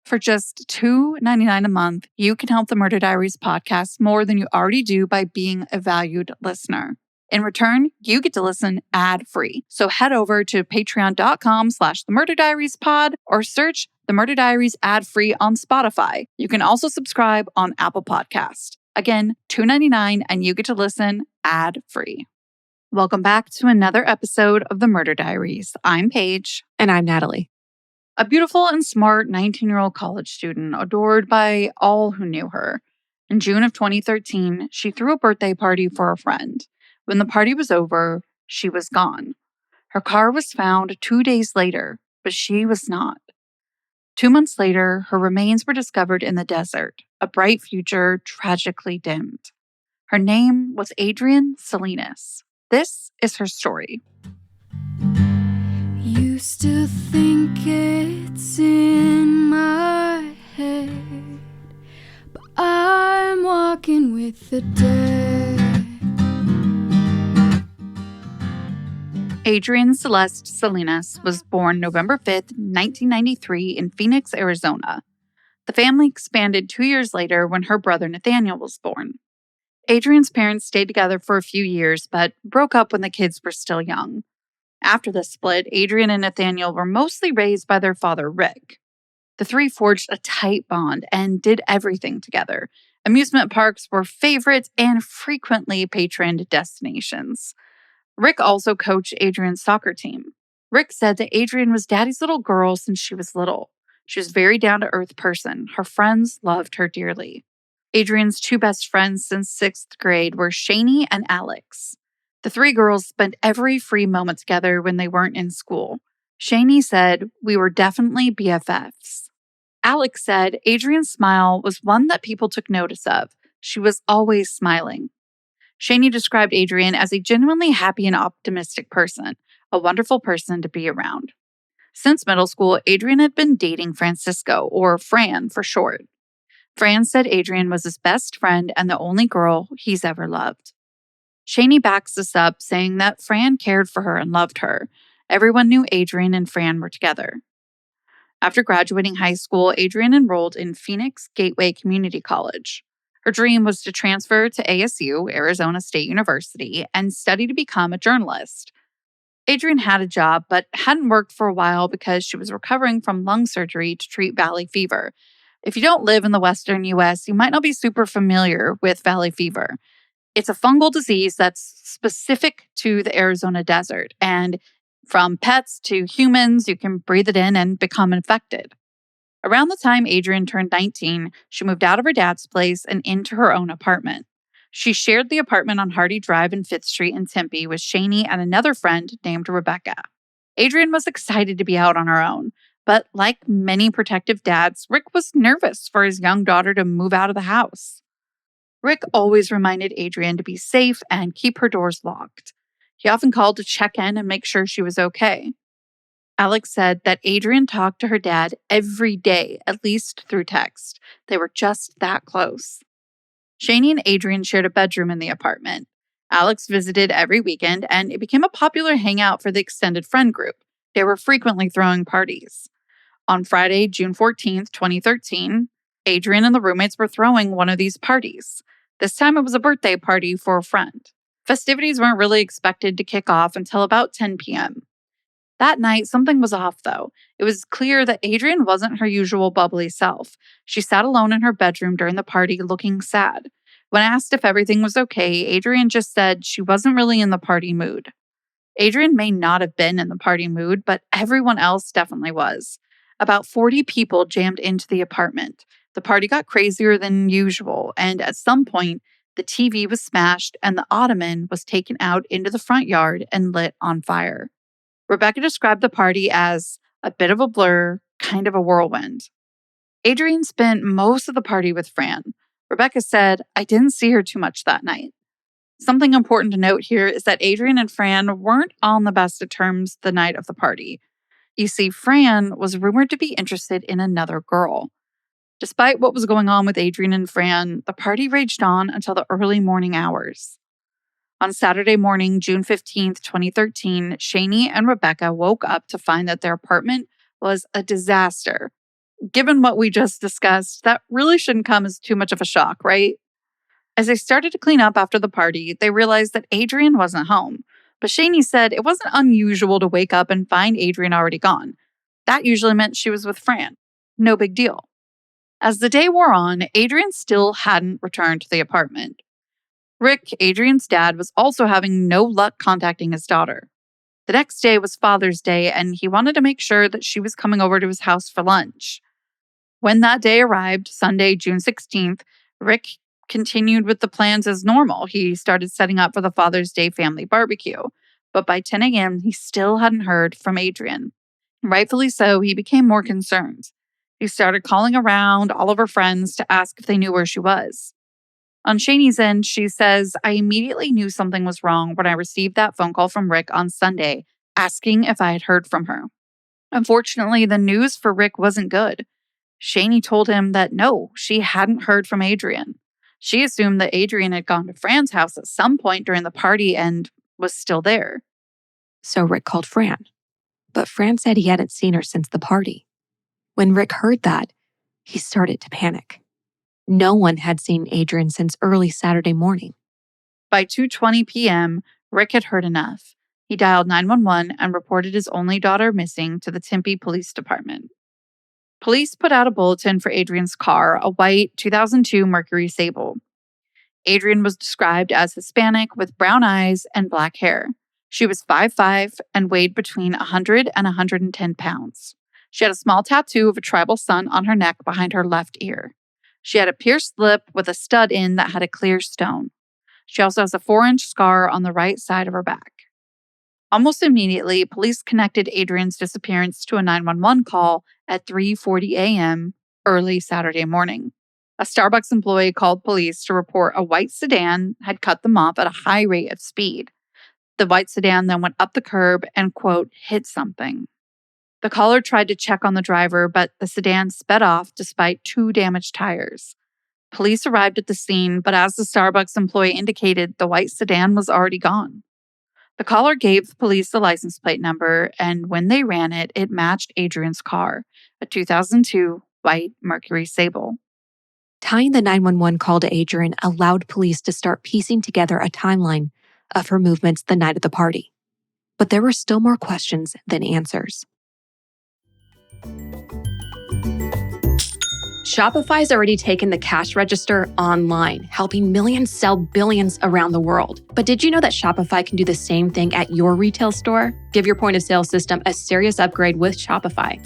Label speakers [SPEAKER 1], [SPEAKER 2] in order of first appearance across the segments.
[SPEAKER 1] For just $2.99 a month, you can help the Murder Diaries podcast more than you already do by being a valued listener. In return, you get to listen ad-free. So head over to patreon.com/themurderdiariespod or search The Murder Diaries ad-free on Spotify. You can also subscribe on Apple Podcast. Again, $2.99 and you get to listen ad-free. Welcome back to another episode of The Murder Diaries. I'm Paige.
[SPEAKER 2] And I'm Natalie.
[SPEAKER 1] A beautiful and smart 19-year-old college student adored by all who knew her. In June of 2013, she threw a birthday party for a friend. When the party was over, she was gone. Her car was found 2 days later, but she was not. 2 months later, her remains were discovered in the desert, a bright future tragically dimmed. Her name was Adrienne Salinas. This is her story.
[SPEAKER 3] Used to think it's in my head, but I'm walking with the dead.
[SPEAKER 1] Adrienne Celeste Salinas was born November 5th, 1993 in Phoenix, Arizona. The family expanded 2 years later when her brother Nathaniel was born. Adrienne's parents stayed together for a few years, but broke up when the kids were still young. After the split, Adrienne and Nathaniel were mostly raised by their father, Rick. The three forged a tight bond and did everything together. Amusement parks were favorites and frequently patroned destinations. Rick also coached Adrienne's soccer team. Rick said that Adrienne was daddy's little girl since she was little. She was a very down-to-earth person. Her friends loved her dearly. Adrienne's two best friends since 6th grade were Shani and Alex. The three girls spent every free moment together when they weren't in school. Shani said, "We were definitely BFFs." Alex said Adrienne's smile was one that people took notice of. She was always smiling. Shani described Adrienne as a genuinely happy and optimistic person, a wonderful person to be around. Since middle school, Adrienne had been dating Francisco, or Fran for short. Fran said Adrienne was his best friend and the only girl he's ever loved. Shani backs this up, saying that Fran cared for her and loved her. Everyone knew Adrienne and Fran were together. After graduating high school, Adrienne enrolled in Phoenix Gateway Community College. Her dream was to transfer to ASU, Arizona State University, and study to become a journalist. Adrienne had a job, but hadn't worked for a while because she was recovering from lung surgery to treat valley fever. If you don't live in the Western U.S., you might not be super familiar with valley fever. It's a fungal disease that's specific to the Arizona desert, and from pets to humans, you can breathe it in and become infected. Around the time Adrienne turned 19, she moved out of her dad's place and into her own apartment. She shared the apartment on Hardy Drive and 5th Street in Tempe with Shani and another friend named Rebecca. Adrienne was excited to be out on her own, but like many protective dads, Rick was nervous for his young daughter to move out of the house. Rick always reminded Adrienne to be safe and keep her doors locked. He often called to check in and make sure she was okay. Alex said that Adrienne talked to her dad every day, at least through text. They were just that close. Shani and Adrienne shared a bedroom in the apartment. Alex visited every weekend, and it became a popular hangout for the extended friend group. They were frequently throwing parties. On Friday, June 14th, 2013, Adrienne and the roommates were throwing one of these parties. This time it was a birthday party for a friend. Festivities weren't really expected to kick off until about 10 p.m. That night, something was off, though. It was clear that Adrienne wasn't her usual bubbly self. She sat alone in her bedroom during the party, looking sad. When asked if everything was okay, Adrienne just said she wasn't really in the party mood. Adrienne may not have been in the party mood, but everyone else definitely was. About 40 people jammed into the apartment. The party got crazier than usual, and at some point, the TV was smashed and the ottoman was taken out into the front yard and lit on fire. Rebecca described the party as a bit of a blur, kind of a whirlwind. Adrienne spent most of the party with Fran. Rebecca said, "I didn't see her too much that night." Something important to note here is that Adrienne and Fran weren't on the best of terms the night of the party. You see, Fran was rumored to be interested in another girl. Despite what was going on with Adrienne and Fran, the party raged on until the early morning hours. On Saturday morning, June 15th, 2013, Shani and Rebecca woke up to find that their apartment was a disaster. Given what we just discussed, that really shouldn't come as too much of a shock, right? As they started to clean up after the party, they realized that Adrienne wasn't home. But Shani said it wasn't unusual to wake up and find Adrienne already gone. That usually meant she was with Fran. No big deal. As the day wore on, Adrienne still hadn't returned to the apartment. Rick, Adrienne's dad, was also having no luck contacting his daughter. The next day was Father's Day, and he wanted to make sure that she was coming over to his house for lunch. When that day arrived, Sunday, June 16th, Rick continued with the plans as normal. He started setting up for the Father's Day family barbecue. But by 10 a.m., he still hadn't heard from Adrienne. Rightfully so, he became more concerned. He started calling around all of her friends to ask if they knew where she was. On Shani's end, she says, I immediately knew something was wrong when I received that phone call from Rick on Sunday, asking if I had heard from her. Unfortunately, the news for Rick wasn't good. Shani told him that no, she hadn't heard from Adrienne. She assumed that Adrienne had gone to Fran's house at some point during the party and was still there.
[SPEAKER 2] So Rick called Fran. But Fran said he hadn't seen her since the party. When Rick heard that, he started to panic. No one had seen Adrienne since early Saturday morning.
[SPEAKER 1] By 2:20 p.m., Rick had heard enough. He dialed 911 and reported his only daughter missing to the Tempe Police Department. Police put out a bulletin for Adrienne's car, a white 2002 Mercury Sable. Adrienne was described as Hispanic with brown eyes and black hair. She was 5'5" and weighed between 100 and 110 pounds. She had a small tattoo of a tribal sun on her neck behind her left ear. She had a pierced lip with a stud in that had a clear stone. She also has a 4-inch scar on the right side of her back. Almost immediately, police connected Adrienne's disappearance to a 911 call at 3:40 a.m. early Saturday morning. A Starbucks employee called police to report a white sedan had cut them off at a high rate of speed. The white sedan then went up the curb and, quote, hit something. The caller tried to check on the driver, but the sedan sped off despite 2 damaged tires. Police arrived at the scene, but as the Starbucks employee indicated, the white sedan was already gone. The caller gave the police the license plate number, and when they ran it, it matched Adrienne's car, a 2002 white Mercury Sable.
[SPEAKER 2] Tying the 911 call to Adrienne allowed police to start piecing together a timeline of her movements the night of the party. But there were still more questions than answers. Shopify's already taken the cash register online, helping millions sell billions around the world. But did you know that Shopify can do the same thing at your retail store? Give your point of sale system a serious upgrade with Shopify.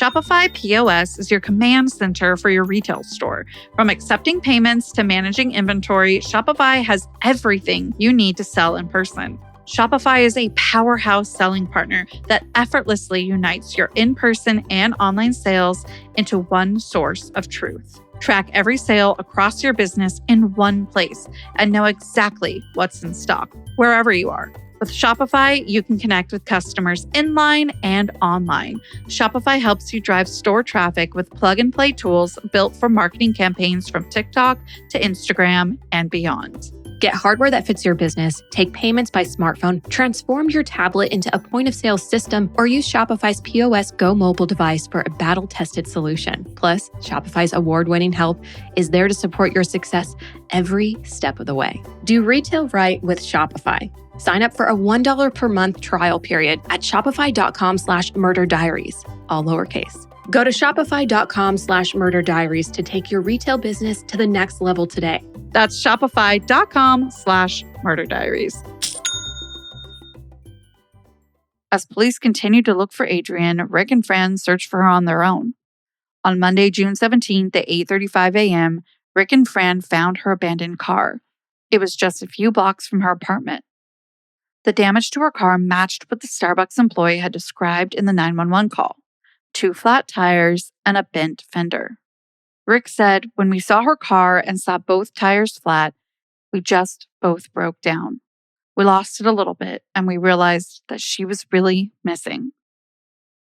[SPEAKER 1] Shopify POS is your command center for your retail store. From accepting payments to managing inventory, Shopify has everything you need to sell in person. Shopify is a powerhouse selling partner that effortlessly unites your in-person and online sales into one source of truth. Track every sale across your business in one place and know exactly what's in stock, wherever you are. With Shopify, you can connect with customers inline and online. Shopify helps you drive store traffic with plug-and-play tools built for marketing campaigns from TikTok to Instagram and beyond.
[SPEAKER 2] Get hardware that fits your business, take payments by smartphone, transform your tablet into a point-of-sale system, or use Shopify's POS Go mobile device for a battle-tested solution. Plus, Shopify's award-winning help is there to support your success every step of the way. Do retail right with Shopify. Sign up for a $1 per month trial period at shopify.com/murderdiaries, all lowercase. Go to shopify.com/murderdiaries to take your retail business to the next level today.
[SPEAKER 1] That's shopify.com/murderdiaries. As police continued to look for Adrienne, Rick and Fran searched for her on their own. On Monday, June 17th at 8:35 a.m., Rick and Fran found her abandoned car. It was just a few blocks from her apartment. The damage to her car matched what the Starbucks employee had described in the 911 call: 2 flat tires and a bent fender. Rick said, when we saw her car and saw both tires flat, we just both broke down. We lost it a little bit, and we realized that she was really missing.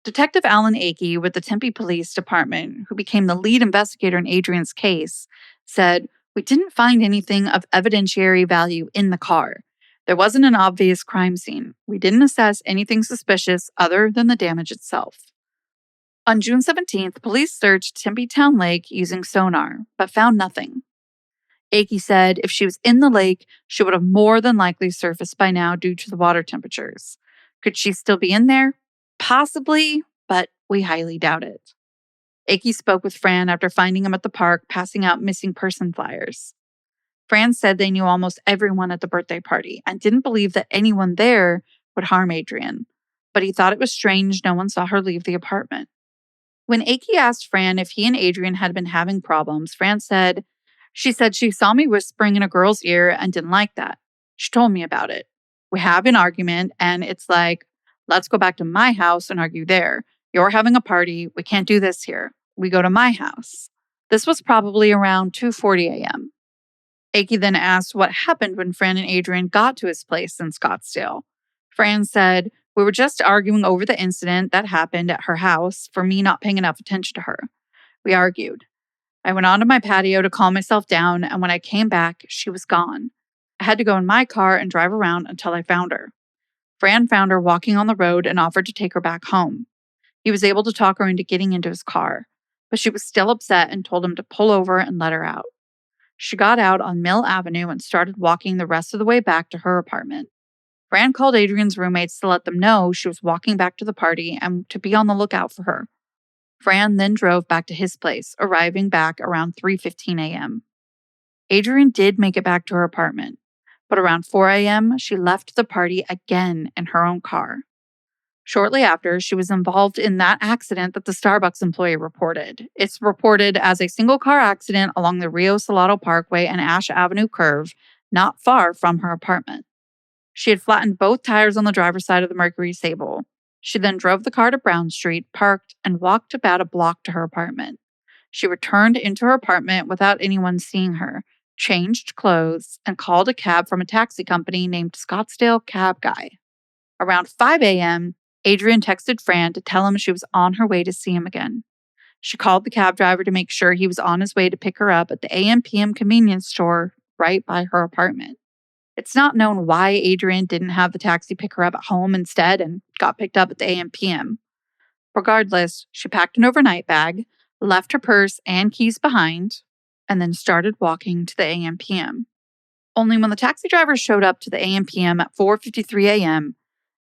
[SPEAKER 1] Detective Alan Akey with the Tempe Police Department, who became the lead investigator in Adrienne's case, said, we didn't find anything of evidentiary value in the car. There wasn't an obvious crime scene. We didn't assess anything suspicious other than the damage itself. On June 17th, police searched Tempe Town Lake using sonar, but found nothing. Akey said if she was in the lake, she would have more than likely surfaced by now due to the water temperatures. Could she still be in there? Possibly, but we highly doubt it. Akey spoke with Fran after finding him at the park passing out missing person flyers. Fran said they knew almost everyone at the birthday party and didn't believe that anyone there would harm Adrienne, but he thought it was strange no one saw her leave the apartment. When Akey asked Fran if he and Adrienne had been having problems, Fran said, she saw me whispering in a girl's ear and didn't like that. She told me about it. We have an argument and it's like, let's go back to my house and argue there. You're having a party. We can't do this here. We go to my house. This was probably around 2:40 a.m. Akey then asked what happened when Fran and Adrienne got to his place in Scottsdale. Fran said, we were just arguing over the incident that happened at her house for me not paying enough attention to her. We argued. I went onto my patio to calm myself down, and when I came back, she was gone. I had to go in my car and drive around until I found her. Fran found her walking on the road and offered to take her back home. He was able to talk her into getting into his car, but she was still upset and told him to pull over and let her out. She got out on Mill Avenue and started walking the rest of the way back to her apartment. Fran called Adrienne's roommates to let them know she was walking back to the party and to be on the lookout for her. Fran then drove back to his place, arriving back around 3:15 a.m. Adrienne did make it back to her apartment, but around 4 a.m., she left the party again in her own car. Shortly after, she was involved in that accident that the Starbucks employee reported. It's reported as a single-car accident along the Rio Salado Parkway and Ash Avenue curve, not far from her apartment. She had flattened both tires on the driver's side of the Mercury Sable. She then drove the car to Brown Street, parked, and walked about a block to her apartment. She returned into her apartment without anyone seeing her, changed clothes, and called a cab from a taxi company named Scottsdale Cab Guy. Around 5 a.m., Adrienne texted Fran to tell him she was on her way to see him again. She called the cab driver to make sure he was on his way to pick her up at the AM/PM convenience store right by her apartment. It's not known why Adrienne didn't have the taxi pick her up at home instead and got picked up at the AM/PM. Regardless, she packed an overnight bag, left her purse and keys behind, and then started walking to the AM/PM. Only when the taxi driver showed up to the AM/PM at 4:53 a.m.,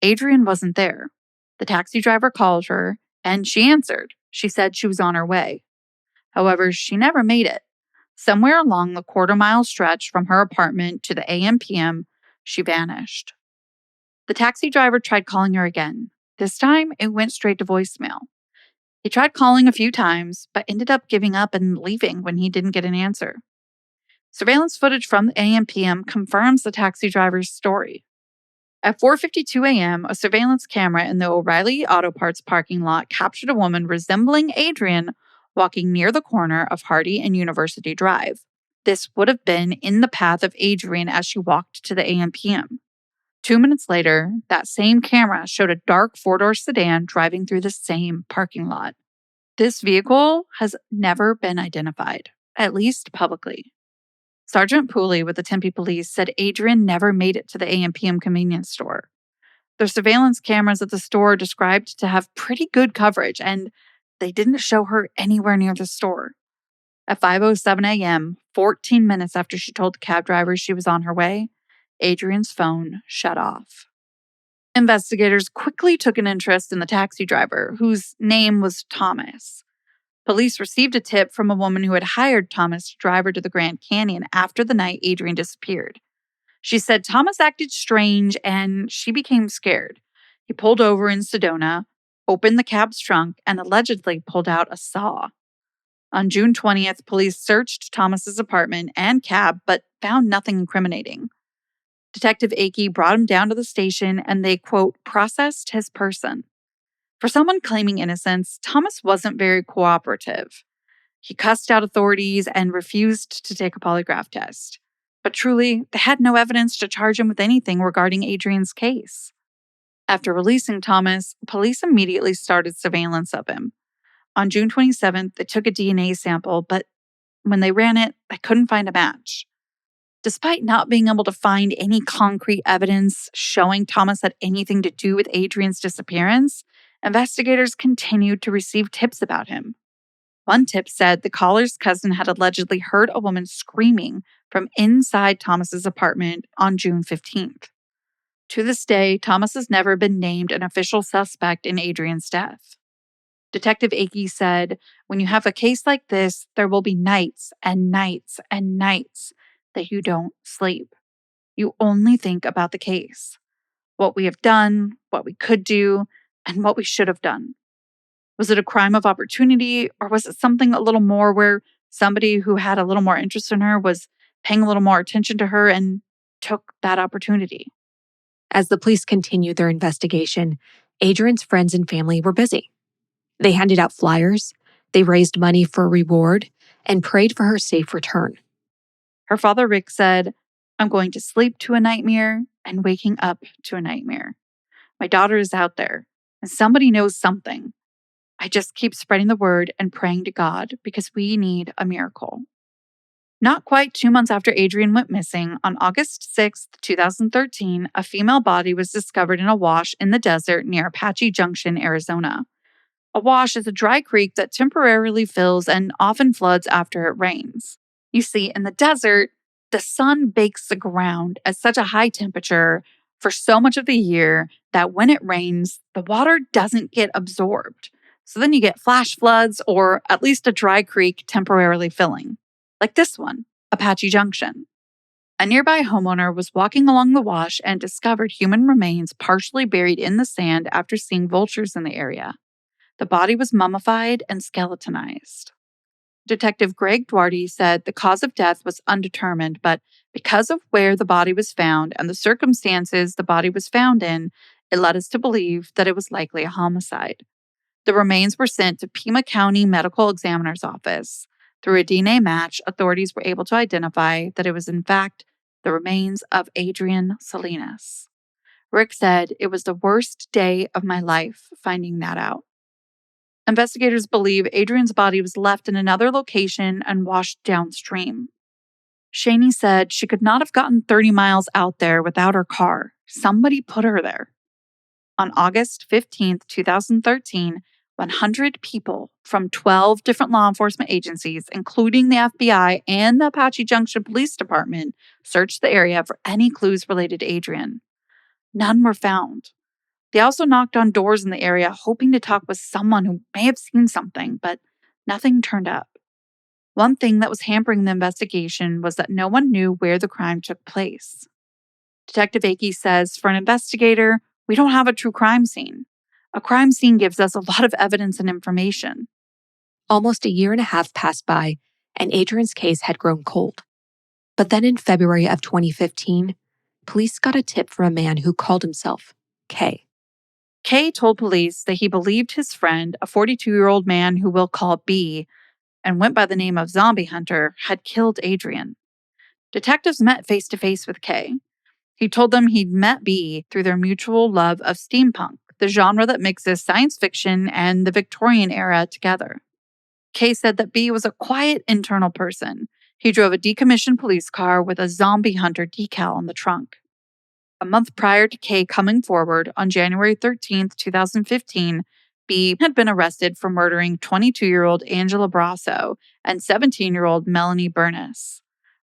[SPEAKER 1] Adrienne wasn't there. The taxi driver called her, and she answered. She said she was on her way. However, she never made it. Somewhere along the quarter-mile stretch from her apartment to the AM/PM, she vanished. The taxi driver tried calling her again. This time, it went straight to voicemail. He tried calling a few times, but ended up giving up and leaving when he didn't get an answer. Surveillance footage from the AM/PM confirms the taxi driver's story. At 4:52 a.m., a surveillance camera in the O'Reilly Auto Parts parking lot captured a woman resembling Adrienne walking near the corner of Hardy and University Drive. This would have been in the path of Adrienne as she walked to the AM/PM. 2 minutes later, that same camera showed a dark four-door sedan driving through the same parking lot. This vehicle has never been identified, at least publicly. Sergeant Pooley with the Tempe police said Adrienne never made it to the AM/PM convenience store. The surveillance cameras at the store described to have pretty good coverage, and they didn't show her anywhere near the store. At 5:07 a.m., 14 minutes after she told the cab driver she was on her way, Adrienne's phone shut off. Investigators quickly took an interest in the taxi driver, whose name was Thomas. Police received a tip from a woman who had hired Thomas to drive her to the Grand Canyon after the night Adrienne disappeared. She said Thomas acted strange and she became scared. He pulled over in Sedona, opened the cab's trunk, and allegedly pulled out a saw. On June 20th, police searched Thomas's apartment and cab, but found nothing incriminating. Detective Akey brought him down to the station and they, quote, processed his person. For someone claiming innocence, Thomas wasn't very cooperative. He cussed out authorities and refused to take a polygraph test. But truly, they had no evidence to charge him with anything regarding Adrienne's case. After releasing Thomas, police immediately started surveillance of him. On June 27th, they took a DNA sample, but when they ran it, they couldn't find a match. Despite not being able to find any concrete evidence showing Thomas had anything to do with Adrienne's disappearance, investigators continued to receive tips about him. One tip said the caller's cousin had allegedly heard a woman screaming from inside Thomas's apartment on June 15th. To this day, Thomas has never been named an official suspect in Adrienne's death. Detective Akey said, "When you have a case like this, there will be nights and nights and nights that you don't sleep. You only think about the case, what we have done, what we could do, and what we should have done. Was it a crime of opportunity, or was it something a little more where somebody who had a little more interest in her was paying a little more attention to her and took that opportunity?"
[SPEAKER 2] As the police continued their investigation, Adrienne's friends and family were busy. They handed out flyers, they raised money for a reward, and prayed for her safe return.
[SPEAKER 1] Her father, Rick, said, "I'm going to sleep to a nightmare and waking up to a nightmare. My daughter is out there, and somebody knows something. I just keep spreading the word and praying to God because we need a miracle." Not quite 2 months after Adrienne went missing, on August 6, 2013, a female body was discovered in a wash in the desert near Apache Junction, Arizona. A wash is a dry creek that temporarily fills and often floods after it rains. You see, in the desert, the sun bakes the ground at such a high temperature for so much of the year that when it rains, the water doesn't get absorbed. So then you get flash floods or at least a dry creek temporarily filling, like this one, Apache Junction. A nearby homeowner was walking along the wash and discovered human remains partially buried in the sand after seeing vultures in the area. The body was mummified and skeletonized. Detective Greg Duarte said the cause of death was undetermined, but because of where the body was found and the circumstances the body was found in, it led us to believe that it was likely a homicide. The remains were sent to Pima County Medical Examiner's Office. Through a DNA match, authorities were able to identify that it was in fact the remains of Adrienne Salinas. Rick said, "It was the worst day of my life finding that out." Investigators believe Adrienne's body was left in another location and washed downstream. Shaney said she could not have gotten 30 miles out there without her car. Somebody put her there. On August 15th, 2013, 100 people from 12 different law enforcement agencies, including the FBI and the Apache Junction Police Department, searched the area for any clues related to Adrienne. None were found. They also knocked on doors in the area, hoping to talk with someone who may have seen something, but nothing turned up. One thing that was hampering the investigation was that no one knew where the crime took place. Detective Akey says, "For an investigator, we don't have a true crime scene. A crime scene gives us a lot of evidence and information."
[SPEAKER 2] Almost a year and a half passed by, and Adrienne's case had grown cold. But then in February of 2015, police got a tip from a man who called himself Kay.
[SPEAKER 1] Kay told police that he believed his friend, a 42-year-old man who we'll call B, and went by the name of Zombie Hunter, had killed Adrienne. Detectives met face-to-face with Kay. He told them he'd met B through their mutual love of steampunk, the genre that mixes science fiction and the Victorian era together. Kay said that B was a quiet internal person. He drove a decommissioned police car with a Zombie Hunter decal on the trunk. A month prior to Kay coming forward, on January 13th, 2015, B had been arrested for murdering 22-year-old Angela Brasso and 17-year-old Melanie Bernis.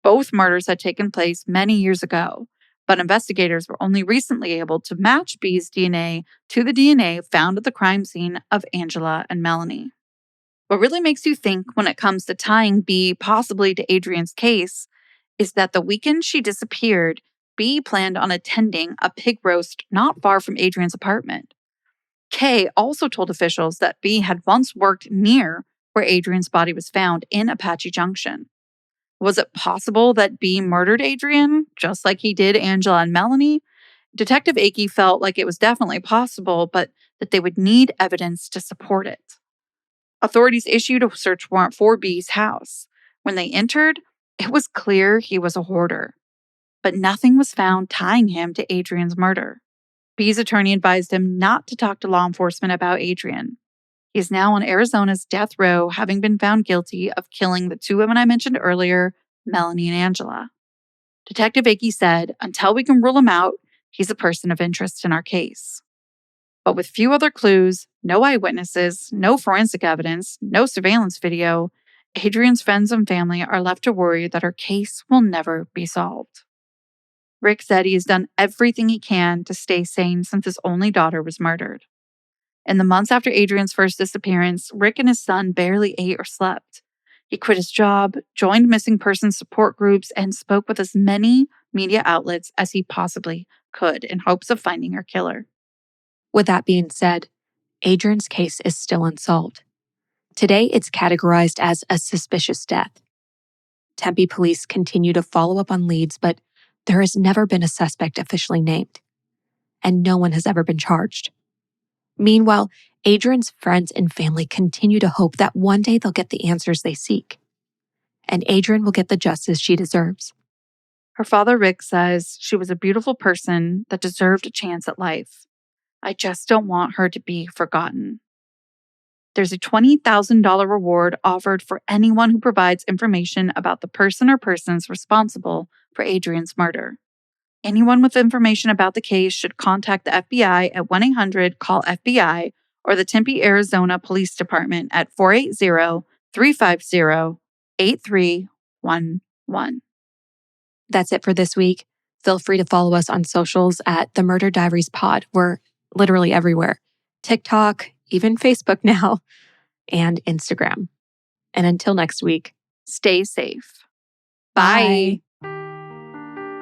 [SPEAKER 1] Both murders had taken place many years ago, but investigators were only recently able to match B's DNA to the DNA found at the crime scene of Angela and Melanie. What really makes you think when it comes to tying B possibly to Adrienne's case is that the weekend she disappeared, B planned on attending a pig roast not far from Adrienne's apartment. Kay also told officials that B had once worked near where Adrienne's body was found in Apache Junction. Was it possible that B murdered Adrienne, just like he did Angela and Melanie? Detective Akey felt like it was definitely possible, but that they would need evidence to support it. Authorities issued a search warrant for B's house. When they entered, it was clear he was a hoarder, but nothing was found tying him to Adrienne's murder. B's attorney advised him not to talk to law enforcement about Adrienne. He is now on Arizona's death row, having been found guilty of killing the two women I mentioned earlier, Melanie and Angela. Detective Akey said, "Until we can rule him out, he's a person of interest in our case." But with few other clues, no eyewitnesses, no forensic evidence, no surveillance video, Adrienne's friends and family are left to worry that her case will never be solved. Rick said he has done everything he can to stay sane since his only daughter was murdered. In the months after Adrienne's first disappearance, Rick and his son barely ate or slept. He quit his job, joined missing persons support groups, and spoke with as many media outlets as he possibly could in hopes of finding her killer.
[SPEAKER 2] With that being said, Adrienne's case is still unsolved. Today, it's categorized as a suspicious death. Tempe police continue to follow up on leads, but there has never been a suspect officially named, and no one has ever been charged. Meanwhile, Adrienne's friends and family continue to hope that one day they'll get the answers they seek, and Adrienne will get the justice she deserves.
[SPEAKER 1] Her father, Rick, says she was a beautiful person that deserved a chance at life. I just don't want her to be forgotten. There's a $20,000 reward offered for anyone who provides information about the person or persons responsible for Adrienne's murder. Anyone with information about the case should contact the FBI at 1-800-CALL-FBI or the Tempe, Arizona Police Department at 480-350-8311.
[SPEAKER 2] That's it for this week. Feel free to follow us on socials at The Murder Diaries Pod. We're literally everywhere. TikTok, even Facebook now, and Instagram. And until next week,
[SPEAKER 1] Stay safe.
[SPEAKER 2] bye.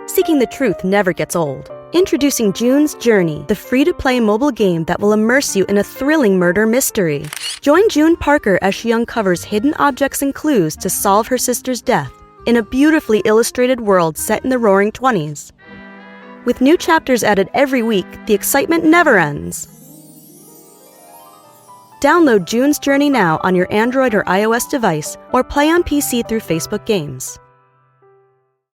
[SPEAKER 4] Seeking the truth never gets old. Introducing June's Journey, the free-to-play mobile game that will immerse you in a thrilling murder mystery. Join June Parker as she uncovers hidden objects and clues to solve her sister's death in a beautifully illustrated world set in the Roaring '20s. With new chapters added every week, the excitement never ends. Download June's Journey now on your Android or iOS device or play on PC through Facebook Games.